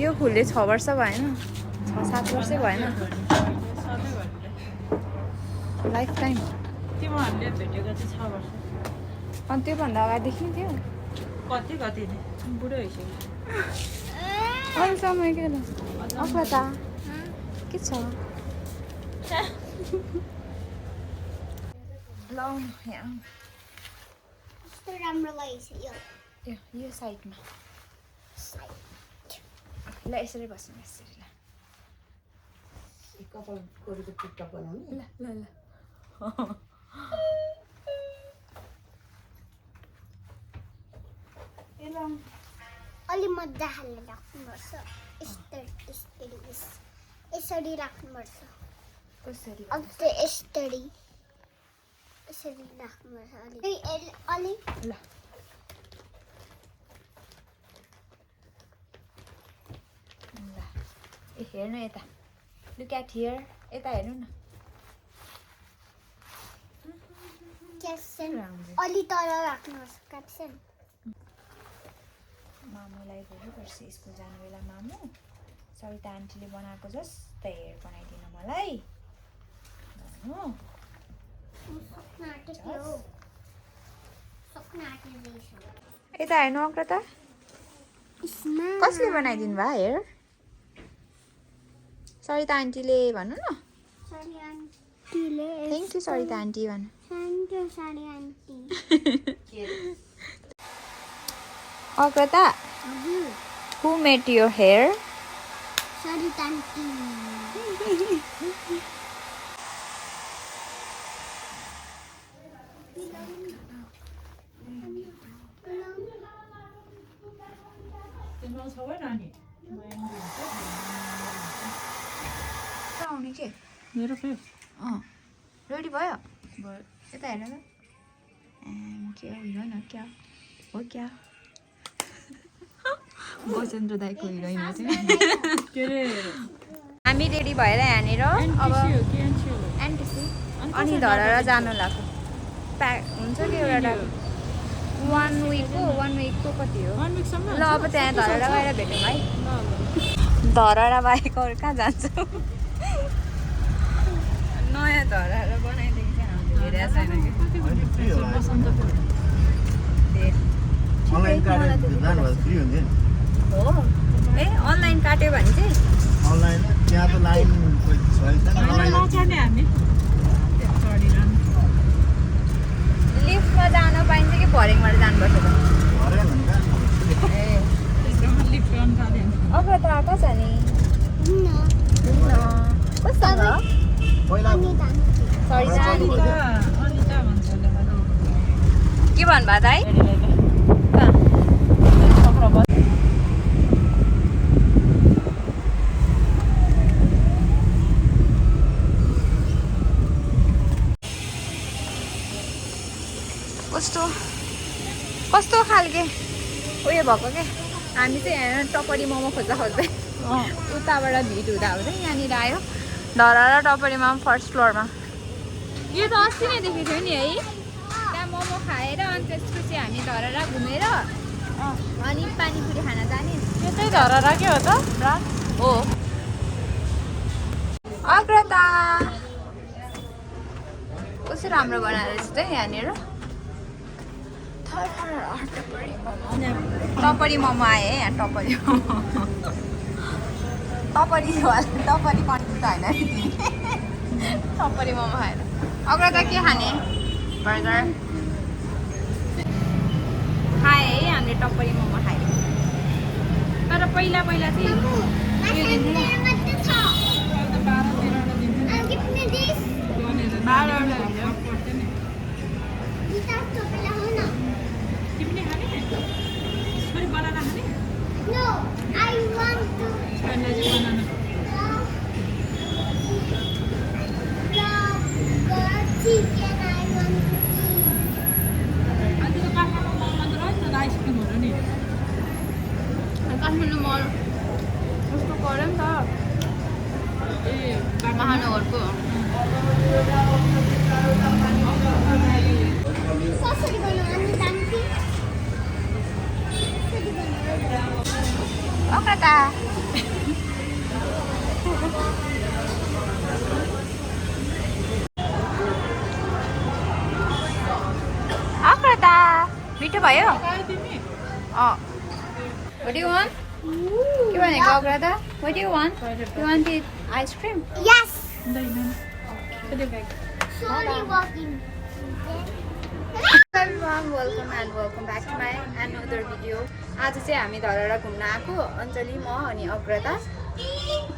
यो फुलले 6 वर्ष भएन 6-7 वर्षै भएन लाइफ टाइम तिमीहरूले भेटेको चाहिँ 6 वर्ष अनि त्योभन्दा अगाडिदेखि थियो कति बुढो भइसक्यो अरू समय के ल अफता के छ ल यहाँ कस्तो राम्रो लागेछ यो साइडमा ल यसरी बस्नु यसरी ल कपाल कोरीको टिकटक बनाउने ल ल ल अलि मजाले राख्नुपर्छ यसरी राख्नुपर्छ कसरी अझै यसरी राख्नुपर्छ अलि ल ए हेर्नु यता लुक एट हियर यता हेर्नु न क्याप्सन अलि तल राख्नुपर्छ क्याप्सन मामुलाई भोलि पर्सि स्कुल जाने बेला मामु सरिता आन्टीले बनाएको जस्तै हेयर बनाइदिनु मलाई यता हेर्नु अग्रता कसले बनाइदिनु भयो हेयर सरिता आन्टीले भन्नु न थ्याङ्क यू सरिता आन्टी भन्नु अग्रता who made your hair Sarita aunty आउने के मेरो फेरि रेडी भयो यता हेर त के हिरोइन हो क्या हो क्या बसेन्द्र दाईको हिरोइन हो चाहिँ के रे हामी रेडी भएर यहाँनिर अब एनटिसी अनि धरहरा जानु लाग्यो प्याक हुन्छ कि एउटा 1 विकको कति हो 1 विकसम्म ल अब त्यहाँ धरहरा गएर भेटौँ है धरहरा बाहेक अरू कहाँ जान्छौँ नयाँ धरहरा बनाइदिएको चाहिँ हामीले हेरेको छैन कि हो ए अनलाइन काट्यो भने चाहिँ अनलाइन त्यहाँ त लाइन नचढ्ने हामी लिफ्टमा जान पाइन्छ कि भरेङबाट जानुपर्छ त ए लिफ्ट गर्न थाल्यो अब त आएको छ नि कस्तो छ सरिता अनिता भन्छ के भन्नुभयो दाइ कस्तो खालके उयो भएको के हामी चाहिँ यहाँ टपरी मोमो खोज्दा उताबाट भिड हुँदा यहाँनिर आयो धरहरा टपरी मोमो फर्स्ट फ्लोरमा यो त अस्ति नै देखेको थियो नि है त्यहाँ मोमो खाएर अनि त्यसपछि हामी धरहरा घुमेर अनि पानीपुरी खान जाने यो चाहिँ धरहरा के हो त हो अग्रता कस्तो राम्रो बनाएर रहेछ त यहाँनिर टपरी मोमो आयो है यहाँ टपरी मोमो टपरी कन्फ्युज त होइन टपरी मोमो खाएर अग्रता के खाने बर्गर खाएँ है हामीले टपरी मोमो खाएँ तर पहिला चाहिँ यो दिन्थ्यो काठमाडौँ मल कस्तो गऱ्यो नि त महानगरको अग्रता अग्रता मिठो भयो What do you want? के भनेको अग्रता? What do you want? You want it ice cream? Yes. Sorry, walking. Hello everyone, welcome back to my another video. आज चाहिँ हामी धरहरा घुम्न आएको अञ्जली म अनि अग्रता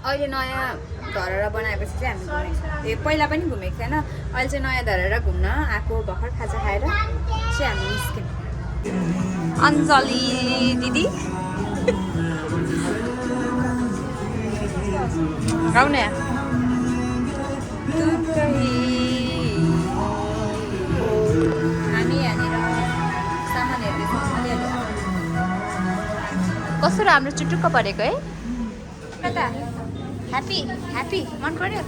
अहिले नयाँ धरहरा बनाएपछि चाहिँ हामी घुमेको पहिला पनि घुमेको थिएन अहिले चाहिँ नयाँ धरहरा घुम्न आएको भर्खर खाजा खाएर चाहिँ हामी निस्क्यौँ अञ्जली दिदी गाउन हामी यहाँनिर सामान हेर्दैछौँ अलिअलि कस्तो राम्रो चुटुक्क परेको है कता ह्याप्पी ह्याप्पी मन पर्यो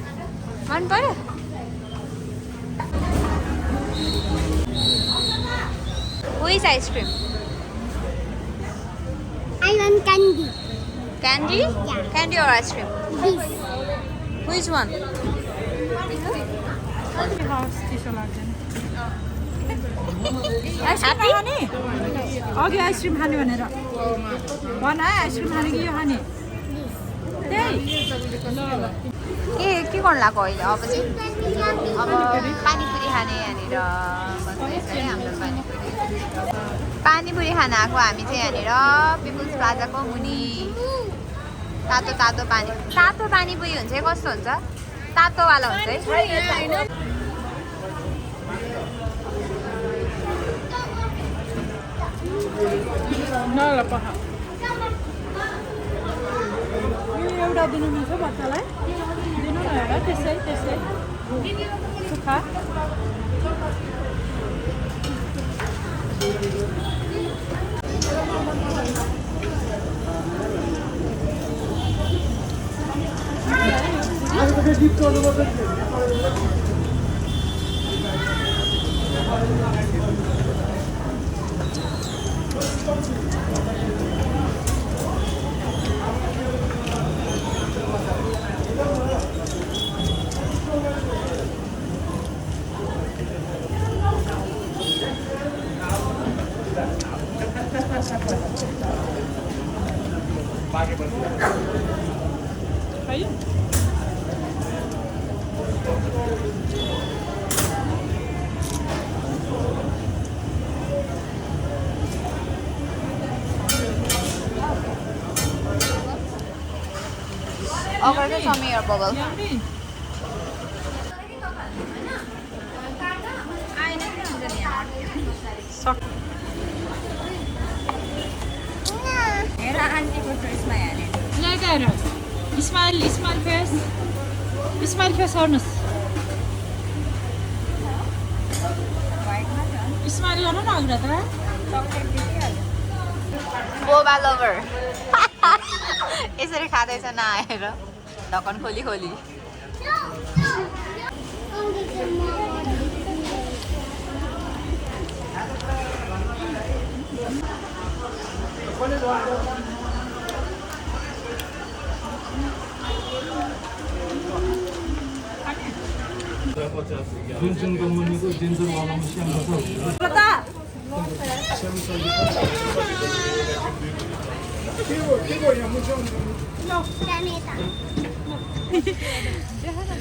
Which ice cream? I want candy. Candy? Yeah. Candy or ice cream? This. Which one? Happy? अघि आइसक्रिम खाने भनेर भन है आइसक्रिम खाने कि यो खाने के गर्नु लाग्यो अहिले अब चाहिँ अब पानीपुरी खाने यहाँनिर बस्दैछ है हाम्रो पानीपुरी खान आएको हामी चाहिँ यहाँनिर पिपुल्स प्लाजाको मुनि तातो पानीपुरी हुन्छ है कस्तो हुन्छ तातोवाला हुन्छ है एउटा दिनु मिल्छ बच्चालाई दिनु न एउटा त्यसै सुक्खा Over show me your bubble. हेर आन्टीको ड्रेसमा हेर्ने लगाएर स्माइल फेस गर्नुहोस् स्माइल गर्नु न अग्रता बोबा लभर यसरी खाँदैछ नआएर ढकन खोली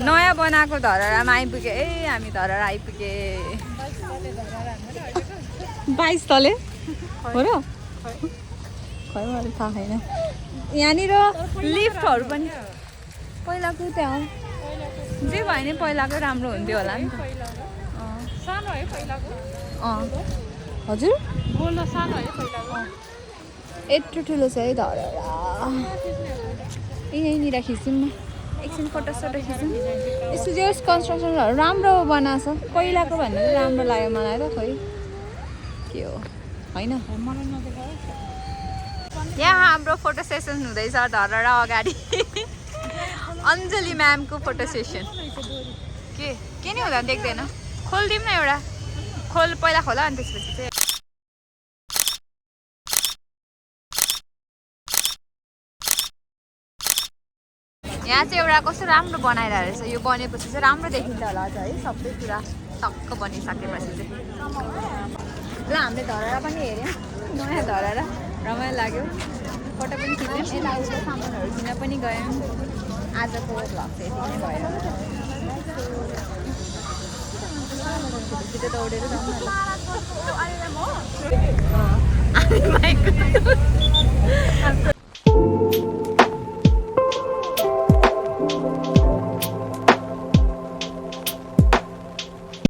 नयाँ बनाएको धरहरामा आइपुगे हामी धरहरा आइपुगे 22 तले हो र खै मलाई थाहा छैन यहाँनिर लिफ्टहरू पनि पहिलाको त्यहाँ जे भयो नि पहिलाको राम्रो हुन्थ्यो होला नि सानो है पहिलाको हजुर बोल्न सानो है पहिलाको यत्रो ठुलो छ है धरहरा यहीँनिर खिचौँ न एकछिन फोटो खिचौँ यसको जे कन्स्ट्रक्सनहरू राम्रो बनाएको छ पहिलाको भन्दा चाहिँ राम्रो लाग्यो मलाई त खोइ के हो होइन यहाँ हाम्रो फोटो सेसन हुँदैछ धरहरा अगाडि अञ्जली म्यामको फोटो सेसन के नि हुँदा देख्दैन खोलिदिउँ न एउटा पहिला खोला अनि त्यसपछि चाहिँ यहाँ चाहिँ एउटा कस्तो राम्रो बनाइरहेको रहेछ यो बनेपछि चाहिँ राम्रो देखिन्छ होला अझ है सबै कुरा टक्क बनिसकेपछि चाहिँ ल हामीले धरारा पनि हेऱ्यौँ नयाँ धरारा रमाइलो लाग्यो फोटो पनि खिच्यौँ यताउता सामानहरू किन्न पनि गयौँ आजको भ्लग चाहिँ यति नै भयो छिटो दौडेर जाउँ न ल